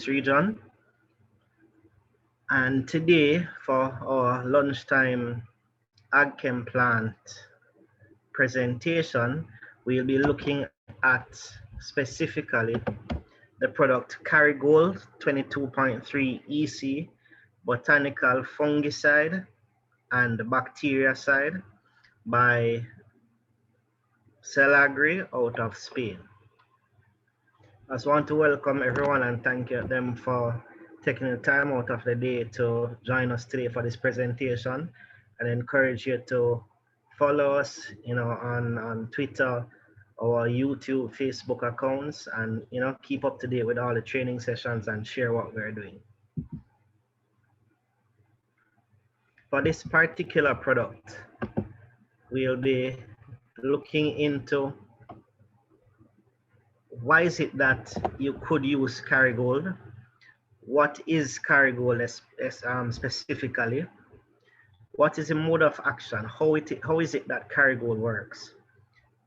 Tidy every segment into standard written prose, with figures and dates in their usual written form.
region, and today for our lunchtime AgChem plant presentation, we'll be looking at specifically the product Carigold 22.3 EC, botanical fungicide and bactericide by Celagri out of Spain. I just want to welcome everyone and thank them for taking the time out of the day to join us today for this presentation, and encourage you to follow us, on Twitter or YouTube, Facebook accounts, and keep up to date with all the training sessions and share what we're doing. For this particular product, we'll be looking into why is it that you could use Carigold? What is Carigold specifically? What is the mode of action? How is it that Carigold works?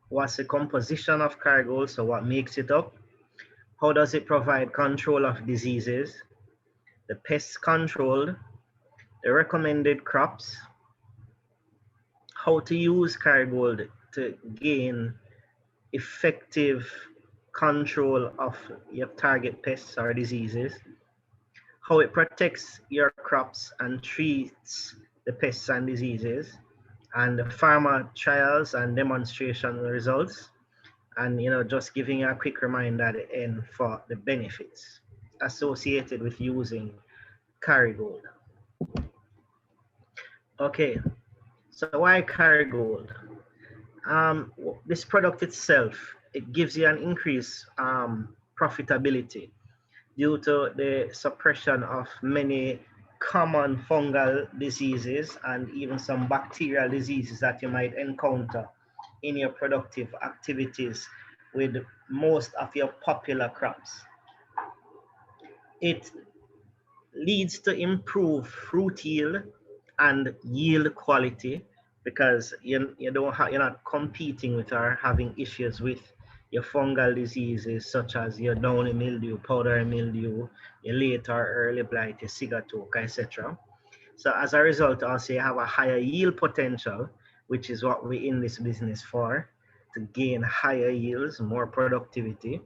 What's the composition of Carigold? So what makes it up? How does it provide control of diseases? The pests controlled, the recommended crops, how to use Carigold to gain effective control of your target pests or diseases, how it protects your crops and treats the pests and diseases, and the farmer trials and demonstration results, and just giving you a quick reminder at the end for the benefits associated with using Carigold. Okay, so why Carigold? This product itself, it gives you an increased profitability due to the suppression of many common fungal diseases and even some bacterial diseases that you might encounter in your productive activities with most of your popular crops. It leads to improved fruit yield and yield quality, because you're not competing with or having issues with your fungal diseases such as your downy mildew, powdery mildew, your late or early blight, your sigatoka, etc. So as a result, also you have a higher yield potential, which is what we're in this business for, to gain higher yields, more productivity,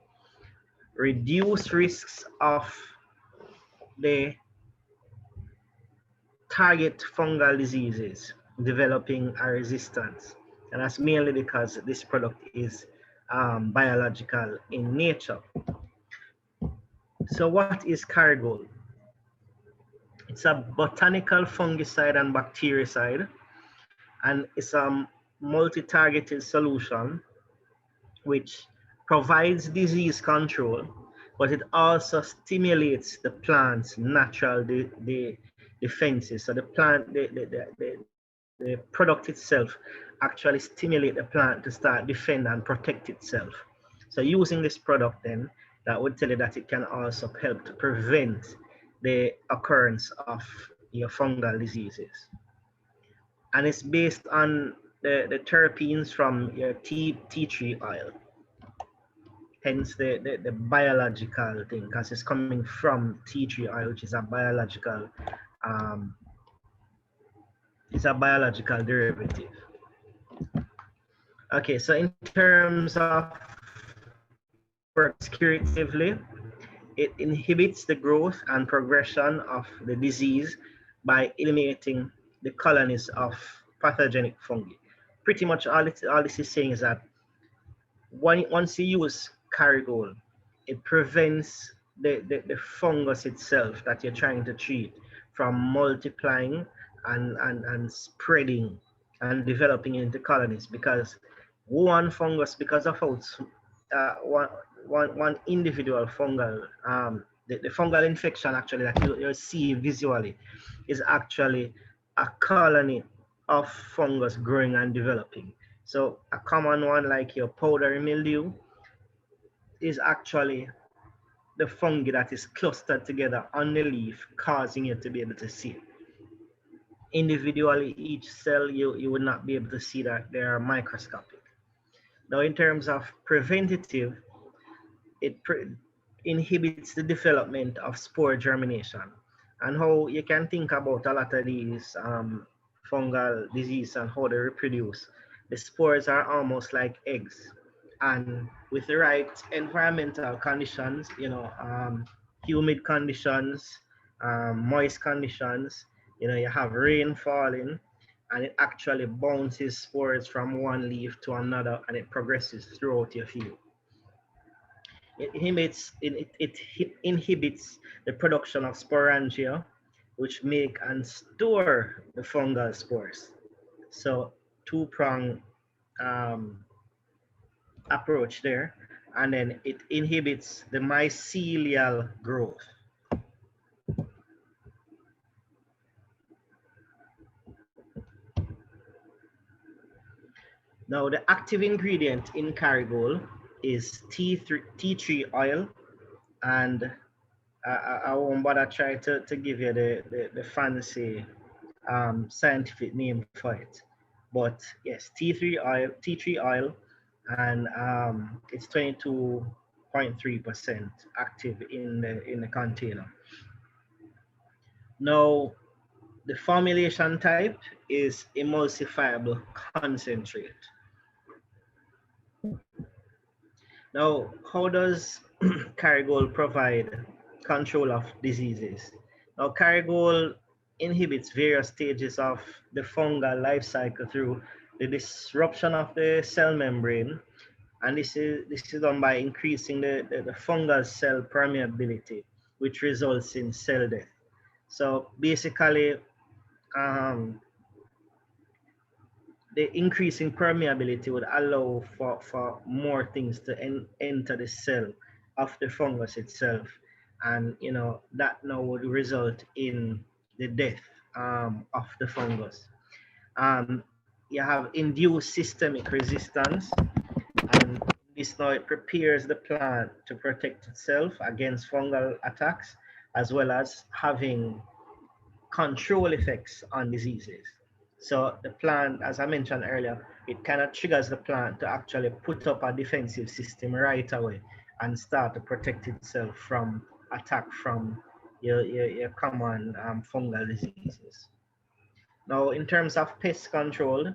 reduce risks of the target fungal diseases developing a resistance. And that's mainly because this product is biological in nature. So what is Carigold? It's a botanical fungicide and bactericide, and it's a multi-targeted solution which provides disease control, but it also stimulates the plant's natural defenses. So the plant, the product itself actually stimulate the plant to start defend and protect itself. So using this product then, that would tell you that it can also help to prevent the occurrence of your fungal diseases. And it's based on the terpenes from your tea tree oil. Hence the biological thing, because it's coming from tea tree oil, which is a biological derivative. Okay, so in terms of works curatively, it inhibits the growth and progression of the disease by eliminating the colonies of pathogenic fungi. Pretty much all this is saying is that once you use Carigold, it prevents the fungus itself that you're trying to treat from multiplying and spreading and developing into colonies, because one fungus, because of how one individual fungal, the fungal infection actually that you see visually is actually a colony of fungus growing and developing. So a common one like your powdery mildew is actually the fungi that is clustered together on the leaf, causing you to be able to see it. Individually, each cell, you would not be able to see that they are microscopic. Now, in terms of preventative, it inhibits the development of spore germination. And how you can think about a lot of these fungal disease and how they reproduce. The spores are almost like eggs, and with the right environmental conditions, humid conditions, moist conditions, you have rain falling, and it actually bounces spores from one leaf to another, and it progresses throughout your field. It inhibits the production of sporangia, which make and store the fungal spores. So two-prong um, approach there, and then it inhibits the mycelial growth. Now, the active ingredient in Carigold is tea tree oil, and I won't bother try to give you the fancy scientific name for it. But yes, tea tree oil, and it's 22.3% active in the container. Now, the formulation type is emulsifiable concentrate. Now, how does Carigold provide control of diseases? Now, Carigold inhibits various stages of the fungal life cycle through the disruption of the cell membrane, and this is done by increasing the fungal cell permeability, which results in cell death. So basically, um, the increasing permeability would allow for more things to enter the cell of the fungus itself, and that now would result in the death of the fungus. um, you have induced systemic resistance, and this now it prepares the plant to protect itself against fungal attacks, as well as having control effects on diseases. So the plant, as I mentioned earlier, it kind of triggers the plant to actually put up a defensive system right away and start to protect itself from attack from your common fungal diseases. Now, in terms of pest control,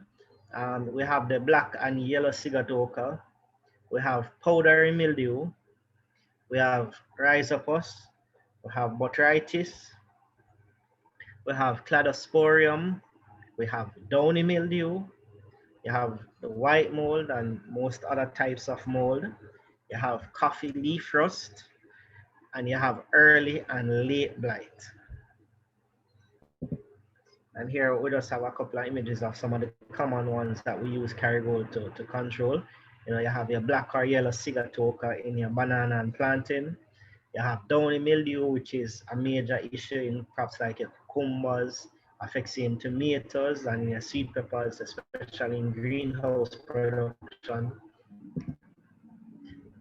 we have the black and yellow sigatoka, we have powdery mildew, we have rhizopus, we have botrytis, we have cladosporium, we have downy mildew, you have the white mold and most other types of mold, you have coffee leaf rust, and you have early and late blight. And here we just have a couple of images of some of the common ones that we use Carigold to control. You have your black or yellow sigatoka in your banana and plantain. You have downy mildew, which is a major issue in crops like your cucumbers, affecting tomatoes and your sweet peppers, especially in greenhouse production.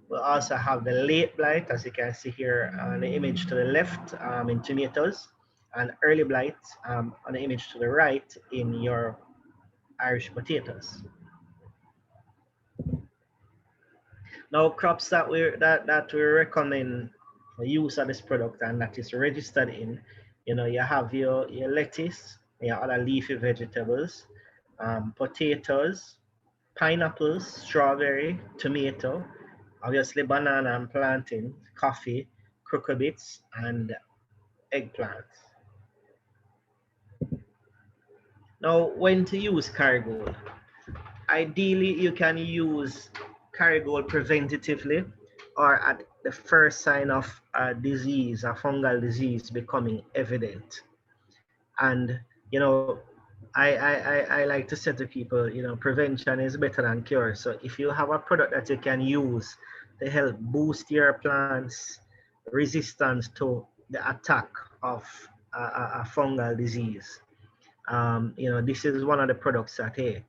We also have the late blight, as you can see here on the image to the left in tomatoes, and early blight on the image to the right in your Irish potatoes. Now, crops that we recommend for use of this product and that is registered in, you have your lettuce, your other leafy vegetables, potatoes, pineapples, strawberry, tomato, obviously banana and plantain, coffee, cucurbits, and eggplants. Now, when to use Carigold? Ideally, you can use Carigold preventatively or at the first sign of a disease, a fungal disease becoming evident. And, I like to say to people, prevention is better than cure. So if you have a product that you can use to help boost your plant's resistance to the attack of a fungal disease, this is one of the products that, hey,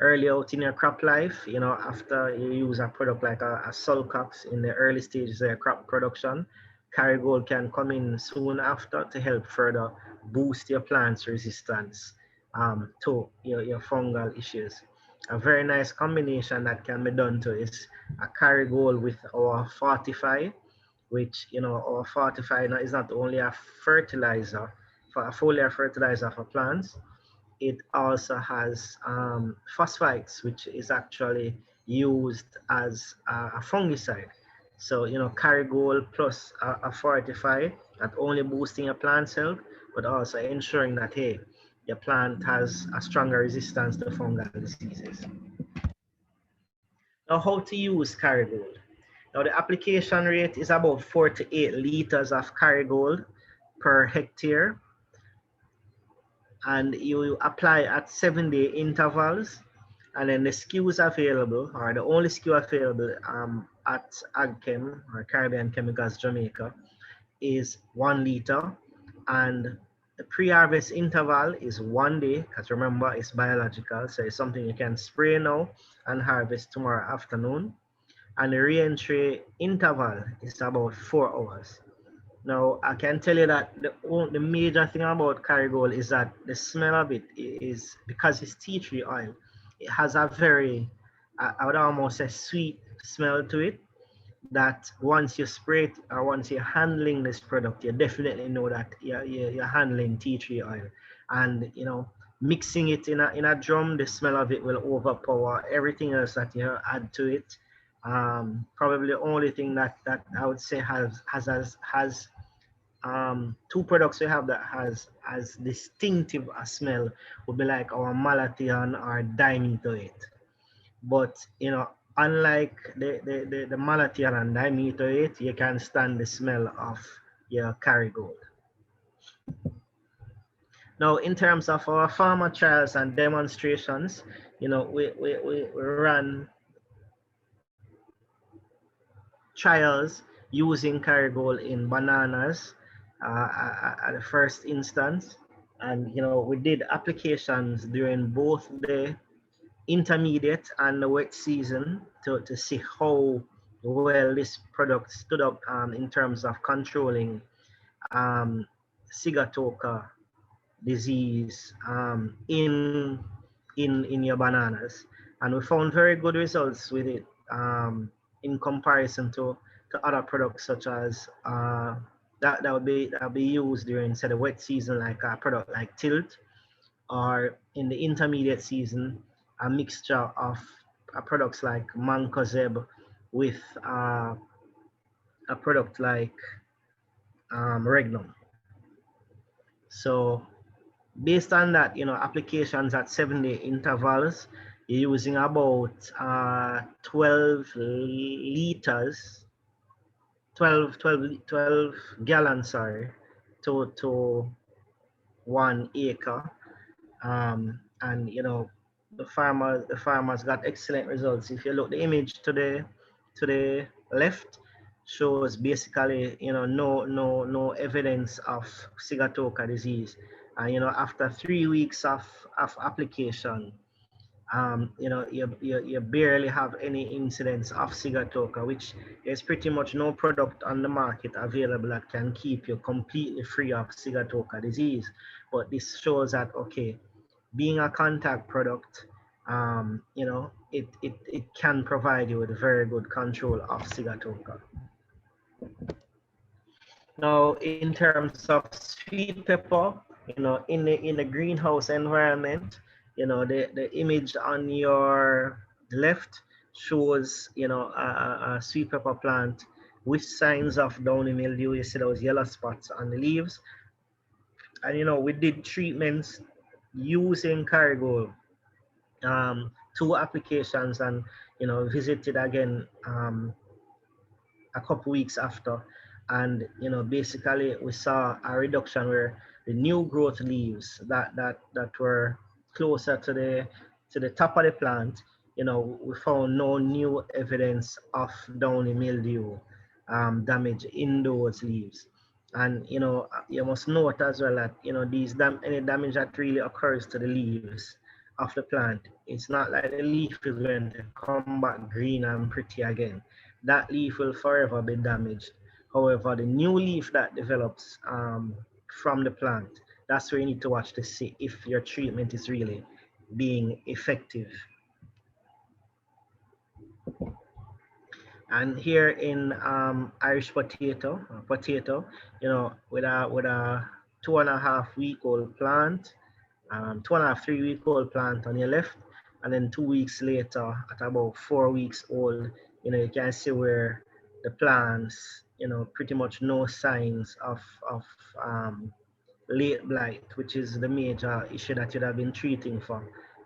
early out in your crop life, after you use a product like a Sulcox in the early stages of your crop production, Carigold can come in soon after to help further boost your plant's resistance to your fungal issues. A very nice combination that can be done to is a Carigold with our Fortify, which, you know, our fortifier is not only a fertilizer, for a foliar fertilizer for plants, it also has phosphites, which is actually used as a fungicide. So, you know, Carigold plus a fortified, not only boosting your plant's health, but also ensuring that, hey, your plant has a stronger resistance to fungal diseases. Now, how to use Carigold? Now, the application rate is about 4 to 8 liters of Carigold per hectare, and you apply at 7-day intervals. And then the SKUs available, or the only SKU available at AgChem or Caribbean Chemicals Jamaica, is 1 liter. And the pre-harvest interval is 1 day, because remember, it's biological, so it's something you can spray now and harvest tomorrow afternoon. And the re-entry interval is about 4 hours. Now, I can tell you that the major thing about Carigold is that the smell of it is, because it's tea tree oil, it has a very, I would almost say, sweet smell to it, that once you spray it or once you're handling this product, you definitely know that you're handling tea tree oil. And, you know, mixing it in a drum, the smell of it will overpower everything else that you add to it. Probably the only thing that I would say has two products we have that has as distinctive a smell would be like our malathion or dimethoate. But, you know, unlike the malathion and dimethoate, you can stand the smell of your Carigold. Now, in terms of our farmer trials and demonstrations, you know, we ran trials using Carigold in bananas at the first instance. And, you know, we did applications during both the intermediate and the wet season to see how well this product stood up in terms of controlling Sigatoka disease in your bananas. And we found very good results with it in comparison to other products such as that would be used during, say, the wet season, like a product like Tilt, or in the intermediate season, a mixture of products like Mancozeb with a product like Regnum. So based on that, you know, applications at 7-day intervals, you're using about 12 liters, 12 gallons, sorry, to 1 acre. And, you know, the farmers got excellent results. If you look, the image to the left shows basically, you know, no evidence of Sigatoka disease. And, you know, after 3 weeks of application, you know, you barely have any incidents of Sigatoka, which is pretty much no product on the market available that can keep you completely free of Sigatoka disease. But this shows that, okay, being a contact product, you know, it can provide you with very good control of Sigatoka. Now, in terms of sweet pepper, you know, in the greenhouse environment, you know, the image on your left shows, you know, a sweet pepper plant with signs of downy mildew. You see those yellow spots on the leaves. And, you know, we did treatments using Carigold, 2 applications, and, you know, visited again a couple weeks after. And, you know, basically we saw a reduction where the new growth leaves that were closer to the top of the plant, you know, we found no new evidence of downy mildew damage in those leaves. And, you know, you must note as well that, you know, any damage that really occurs to the leaves of the plant, it's not like the leaf is going to come back green and pretty again. That leaf will forever be damaged. However, the new leaf that develops from the plant, that's where you need to watch to see if your treatment is really being effective. And here in Irish potato, you know, with a 2.5 week old plant, 2.5, 3 week old plant on your left, and then 2 weeks later, at about 4 weeks old, you know, you can see where the plants, you know, pretty much no signs of late blight, which is the major issue that you'd have been treating for.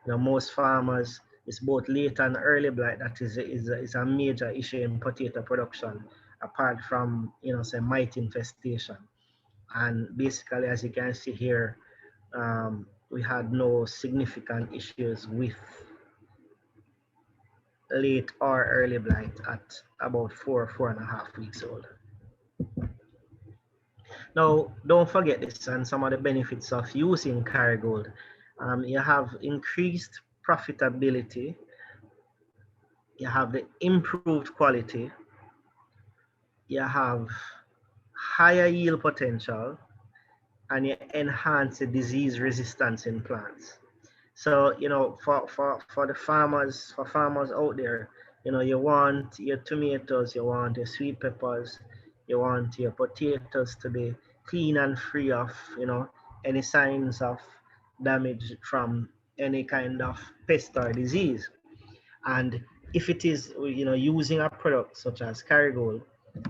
You know, most farmers, it's both late and early blight that is a major issue in potato production, apart from, you know, say mite infestation. And basically, as you can see here, we had no significant issues with late or early blight at about 4.5 weeks old. Now, don't forget this and some of the benefits of using Carigold. You have increased profitability, you have the improved quality, you have higher yield potential, and you enhance the disease resistance in plants. So, you know, for the farmers, for farmers out there, you know, you want your tomatoes, you want your sweet peppers, you want your potatoes to be clean and free of, you know, any signs of damage from any kind of pest or disease. And if it is, you know, using a product such as Carigold,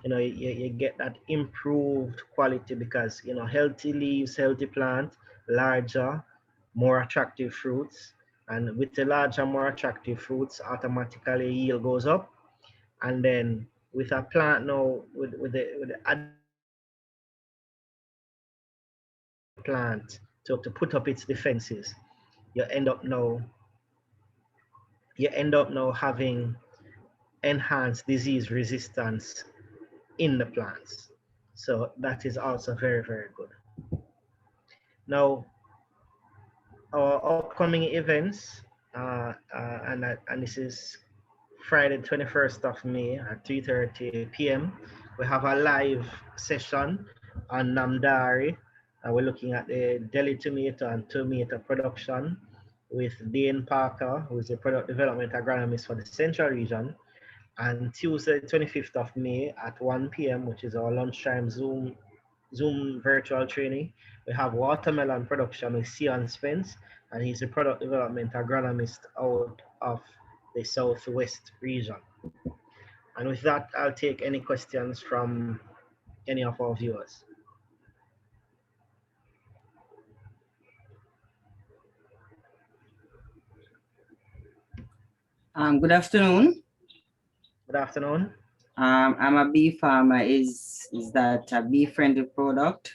you know, you get that improved quality because, you know, healthy leaves, healthy plant, larger, more attractive fruits. And with the larger, more attractive fruits, automatically yield goes up. And then with a plant now, with the additional plant to put up its defenses, you end up now having enhanced disease resistance in the plants. So that is also very, very good. Now, our upcoming events, and this is Friday, 21st of May at 3:30 p.m. We have a live session on Namdari. We're looking at the deli tomato and tomato production with Dane Parker, who is a product development agronomist for the Central region. And Tuesday, 25th of May at 1 p.m., which is our lunchtime Zoom virtual training. We have watermelon production with Sion Spence, and he's a product development agronomist out of the Southwest region. And with that, I'll take any questions from any of our viewers. Good afternoon. Good afternoon. I'm a bee farmer. Is that a bee friendly product?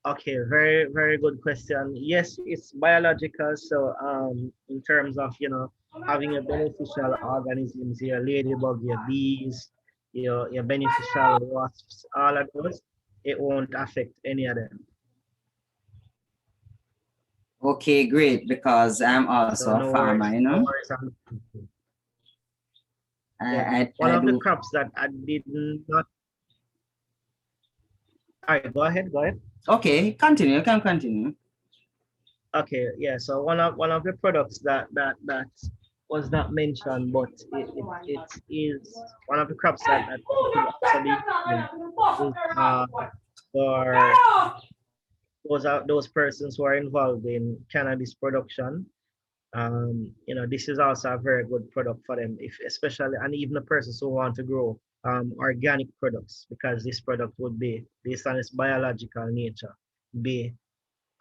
Okay, very, very good question. Yes, it's biological. So in terms of, you know, having your beneficial organisms, your ladybug, your bees, your beneficial wasps, all of those, it won't affect any of them. Okay, great, because I'm So also a no farmer, worries, you no know. worries on. Yeah. I, One I of the do. crops that I did not. All right, go ahead, go ahead. Okay, continue. You can continue. Okay, yeah. So one of the products that was not mentioned, but it is one of the crops that could also be used is for those persons who are involved in cannabis production. You know, this is also a very good product for them, if especially and even the persons who want to grow organic products, because this product would be based on its biological nature, be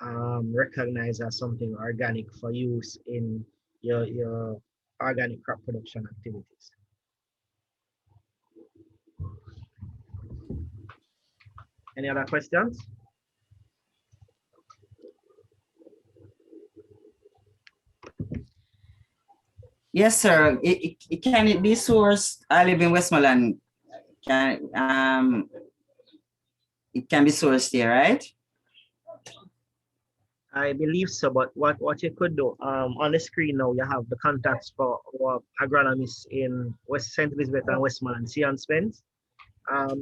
recognized as something organic for use in your organic crop production activities. Any other questions? Yes, sir. Can it be sourced? I live in Westmoreland. It can be sourced here, right? I believe so, but what you could do, on the screen now, you have the contacts for our agronomists in West St. Elizabeth and Westmoreland, Sion Spence.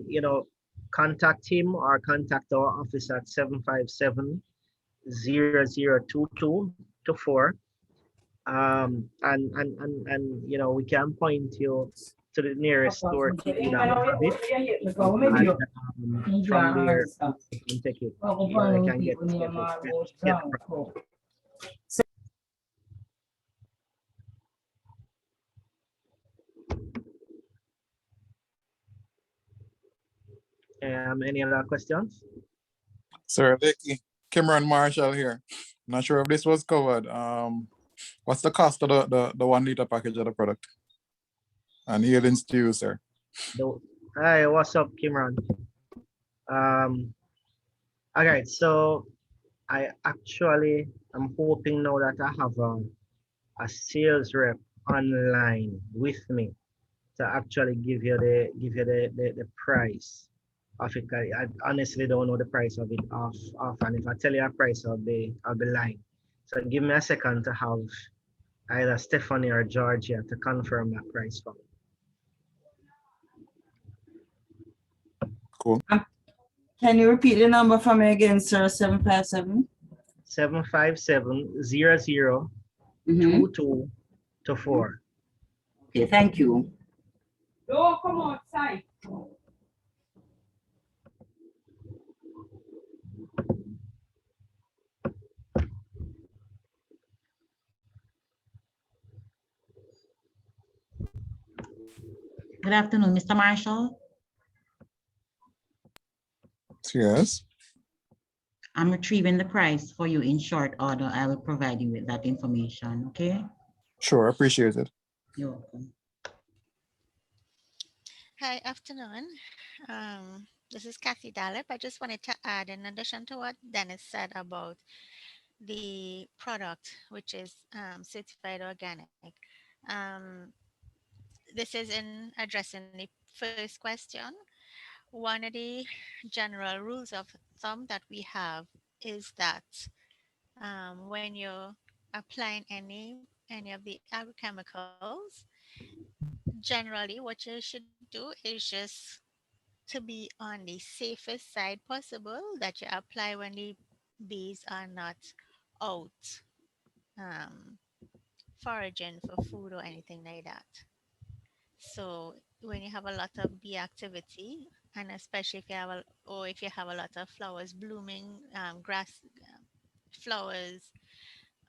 You know, contact him or contact our office at 757-0022-4. And you know, we can point you to the nearest store to you that will have it. And from there, you can take it. You can get the product. Any other questions? Sir Vicky, Cameron Marshall here. Not sure if this was covered. What's the cost of the 1 liter package of the product? And yieldings to you, sir. Hi, what's up, Kimran? All right, so I'm hoping now that I have a sales rep online with me to actually give you the price of it. I honestly don't know the price of it off, and if I tell you a price, I'll be lying. So give me a second to have either Stephanie or Georgia to confirm that price for me. Cool. Can you repeat the number for me again, sir? 757? 757-00 Mhm. 2224. Okay, thank you. Don't come outside. Good afternoon, Mr. Marshall. Yes. I'm retrieving the price for you in short order. I will provide you with that information, okay? Sure, appreciate it. You're welcome. Hi, afternoon. This is Kathy Dallip. I just wanted to add, in addition to what Dennis said about the product, which is certified organic. This is in addressing the first question. One of the general rules of thumb that we have is that when you're applying any of the agrochemicals, generally what you should do is just to be on the safest side possible, that you apply when the bees are not out foraging for food or anything like that. So when you have a lot of bee activity, and especially if you have if you have a lot of flowers blooming, grass flowers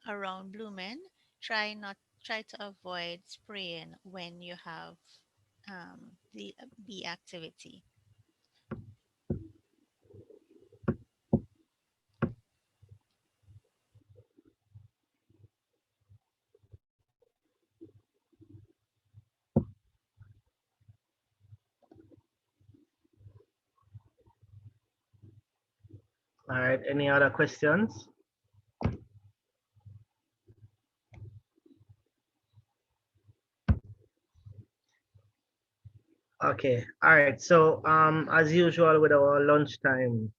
around blooming, try to avoid spraying when you have the bee activity. All right, any other questions? Okay, all right. So as usual with our lunchtime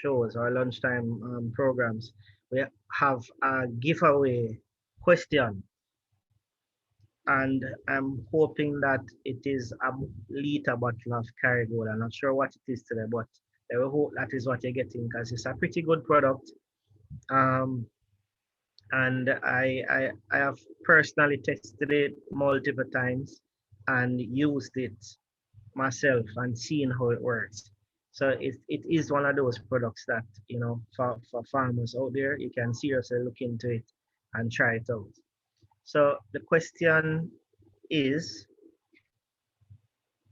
shows or lunchtime programs, we have a giveaway question, and I'm hoping that it is a liter bottle of Carigold. I'm not sure what it is today, but I will hope that is what you're getting because it's a pretty good product. And I have personally tested it multiple times and used it myself and seen how it works. So it is one of those products that, you know, for farmers out there, you can seriously look into it and try it out. So the question is,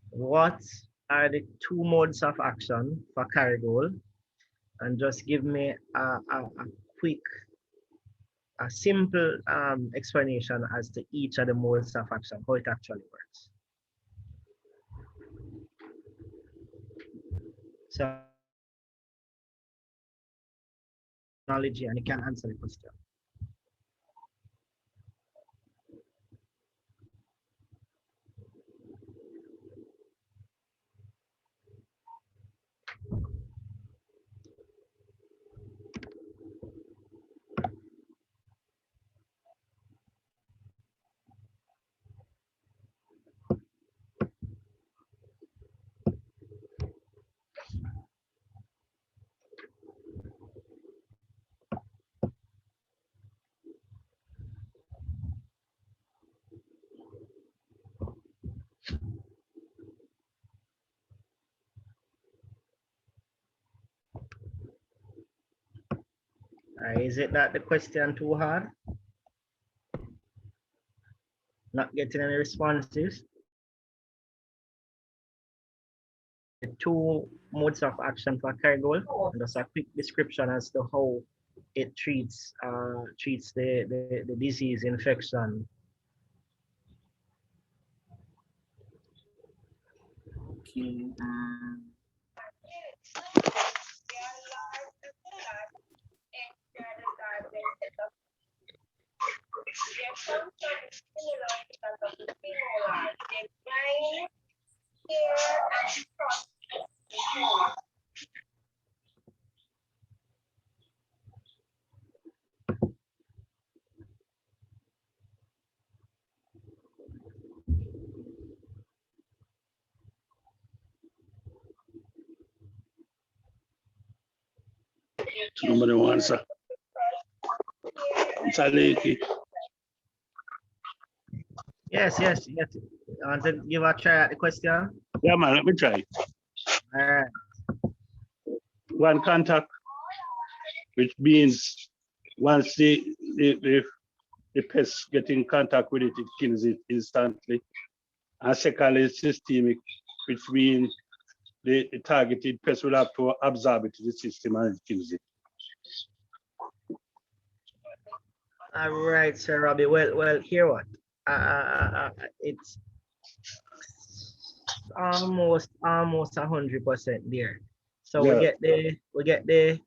what are the two modes of action for Carigold? And just give me a quick, a simple explanation as to each of the modes of action, how it actually works. So knowledge and you can answer the question. Is it that the question too hard? Not getting any responses? The two modes of action for Carigold, and just a quick description as to how it treats the disease infection. Okay. Somebody wants a Saliki. Yes. You want to give a try at the question? Yeah, man, let me try. All right. One contact, which means once the pest get in contact with it, it kills it instantly. And secondly, it's systemic, which means the targeted pest will have to absorb it to the system and it kills it. All right, Sir Robbie. Well, here what? It's almost 100% there. So Yeah. we get the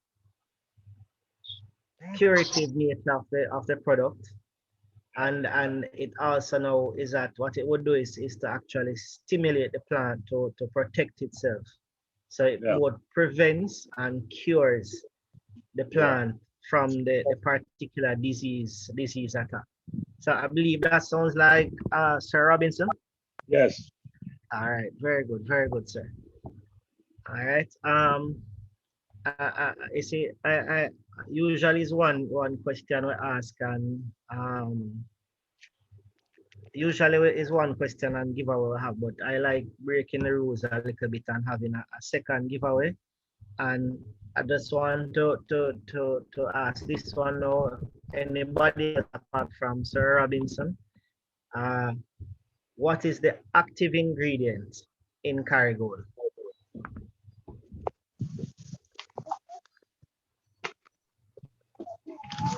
curative nature of the product, and it also now is that what it would do is to actually stimulate the plant to protect itself. So it both prevents and cures the plant from the particular disease attack. So I believe that sounds like Sir Robinson. Yes. All right, very good, sir. All right. You see, I usually is one question we ask, and usually is one question and giveaway we have, but I like breaking the rules a little bit and having a second giveaway. And I just want to ask this one now, anybody apart from Sir Robinson, what is the active ingredient in Carigold?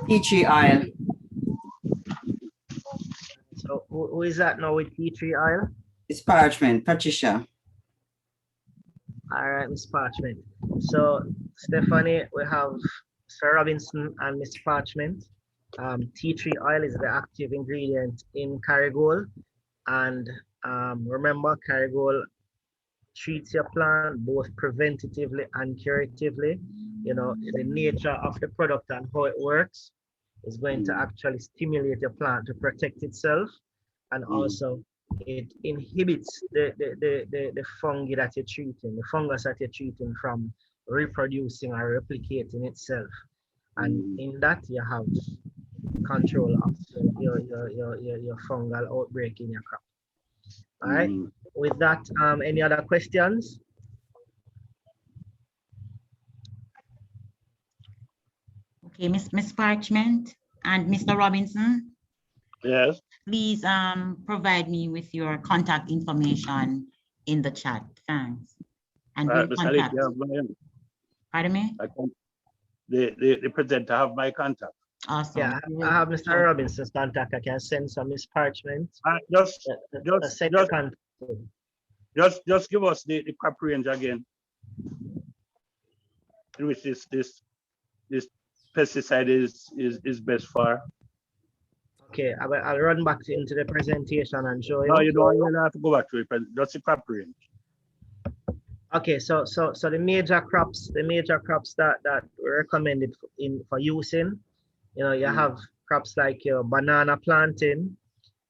Tea tree oil. So who is that now with tea tree oil? It's parchment, Patricia. All right, Miss Parchment. So Stephanie, we have Sir Robinson and Miss Parchment. Tea tree oil is the active ingredient in Carigold. And remember, Carigold treats your plant both preventatively and curatively. You know, the nature of the product and how it works is going to actually stimulate your plant to protect itself, and also it inhibits the fungi that you're treating, the fungus that you're treating from reproducing or replicating itself. And in that you have control of your fungal outbreak in your crop. All right. With that, any other questions? Okay, Miss Parchment and Mr. Robinson. Yes. Please provide me with your contact information in the chat. Thanks. And we'll contact. Pardon me? The presenter have my contact. Awesome. Yeah, I have Mr. Robinson's contact. I can send some Miss Parchment. Just give us the crop range again, which this pesticide is best for. Okay, I'll run back into the presentation and show you. No, you don't have to go back to it. Just the crop range. Okay, so the major crops that were recommended for using, you know, you have crops like your banana planting,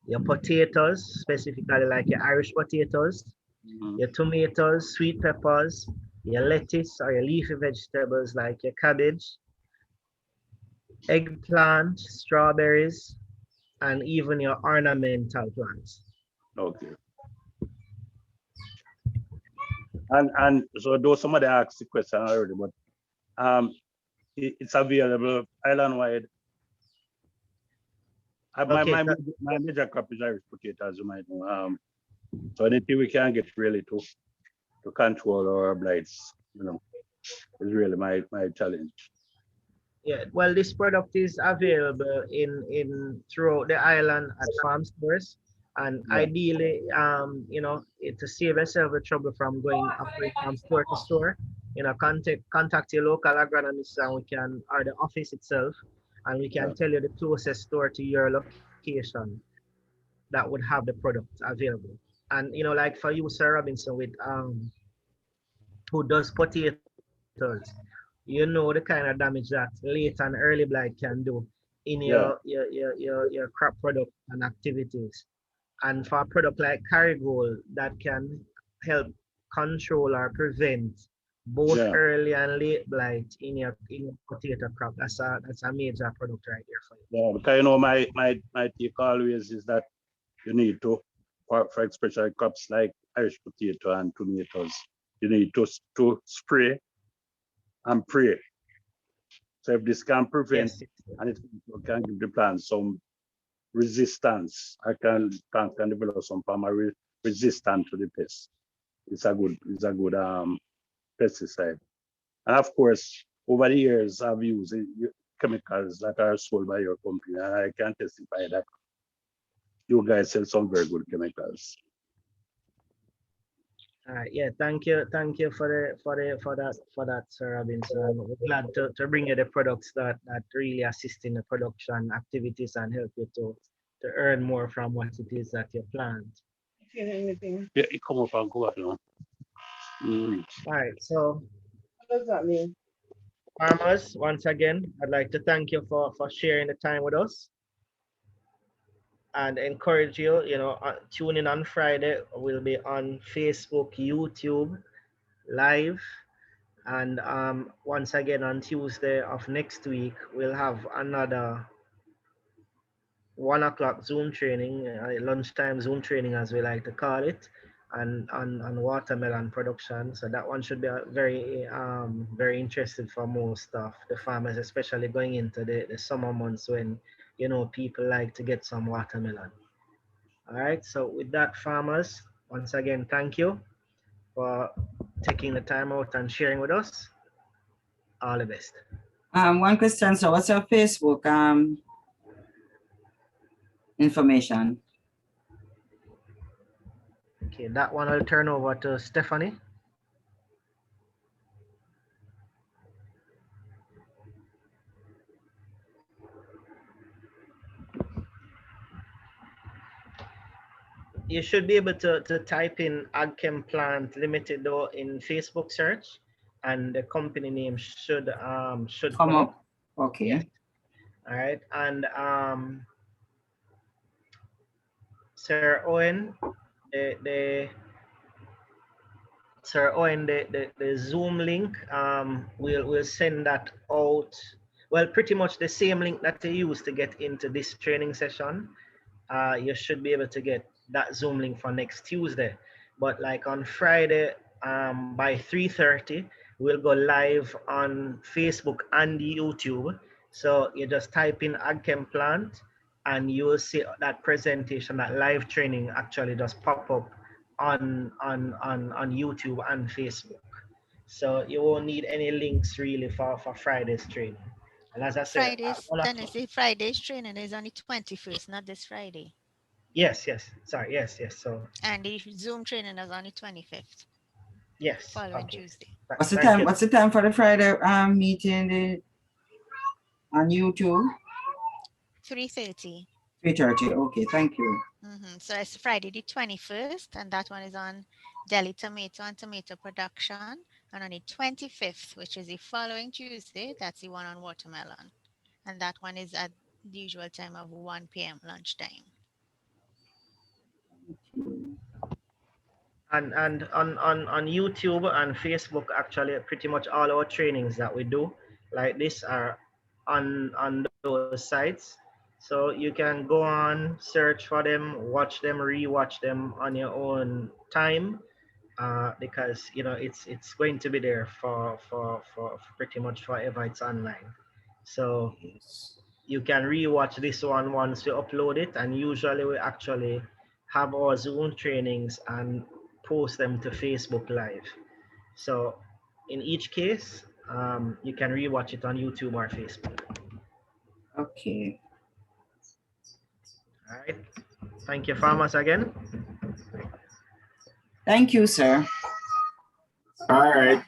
your potatoes, specifically like your Irish potatoes, your tomatoes, sweet peppers, your lettuce or your leafy vegetables like your cabbage, eggplant, strawberries, and even your ornamental plants. Okay. And so those somebody asked the question already, but it's available island-wide. Okay, My major crop is Irish potato, as you might know. So anything we can get really to control our blights, you know, is really my challenge. yeah, well, this product is available in throughout the island at farm stores, and Yeah. ideally, you know, to save yourself the trouble from going from store to store, you know, contact your local agronomist, and we can, or the office itself, and we can Yeah. tell you the closest store to your location that would have the product available. And you know, like for you, Sir Robinson, with who does potatoes, you know the kind of damage that late and early blight can do in Yeah. your crop product and activities. And for a product like Carigold that can help control or prevent both Yeah. early and late blight in your potato crop, that's a major product right there for you. Yeah. Because you know my take always is that you need to, for especially crops like Irish potato and tomatoes, you need to spray and pray. So if this can prevent Yes, and it can give the plant some resistance, plant can develop some primary resistance to the pest. It's a good pesticide. And of course, over the years I've used chemicals that are sold by your company, and I can testify that you guys sell some very good chemicals. all right, yeah, thank you for that, Sir Robinson. We're glad to bring you the products that really assist in the production activities and help you to earn more from what it is that you plant. Yeah, it come up and go up now. All right, so What does that mean? farmers, once again, I'd like to thank you for sharing the time with us and encourage you, you know, tune in on Friday. We'll be on Facebook, YouTube, live. And once again on Tuesday of next week, we'll have another 1 o'clock Zoom training, lunchtime Zoom training, as we like to call it, and on watermelon production. So that one should be very interesting for most of the farmers, especially going into the summer months when you know people like to get some watermelon. All right. So with that, farmers, once again, thank you for taking the time out and sharing with us. All the best. One question, so what's your Facebook information? Okay, that one I'll turn over to Stephanie. You should be able to type in Agchem Plant Limited though in Facebook search, and the company name should come up. Okay. Yes. All right, and Sir Owen, the Sir Owen, the Zoom link, we'll send that out. Well, pretty much the same link that you use to get into this training session. You should be able to get that Zoom link for next Tuesday. But like on Friday, by 3:30, we'll go live on Facebook and YouTube. So you just type in Agchem Plant and you will see that presentation, that live training actually just pop up on YouTube and Facebook. So you won't need any links really for Friday's training. And as I said, Friday's training is on the 21st, not this Friday. yes. Sorry, yes. So And the Zoom training is on the 25th, yes. following Okay. Tuesday. What's the time? What's the time for the Friday meeting on YouTube? 3:30. 3:30. Okay, thank you. So it's Friday the 21st, and that one is on deli tomato and tomato production. And on the 25th, which is the following Tuesday, that's the one on watermelon. And that one is at the usual time of 1 p.m. lunchtime. And on YouTube and Facebook, actually, pretty much all our trainings that we do like this are on those sites. So you can go on, search for them, watch them, rewatch them on your own time, because it's going to be there for pretty much forever. It's online, so you can rewatch this one once you upload it. And usually we actually have our Zoom trainings and post them to Facebook Live. So in each case, you can rewatch it on YouTube or Facebook. Okay. All right. Thank you, farmers, again. Thank you, sir. All right.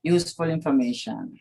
Useful information.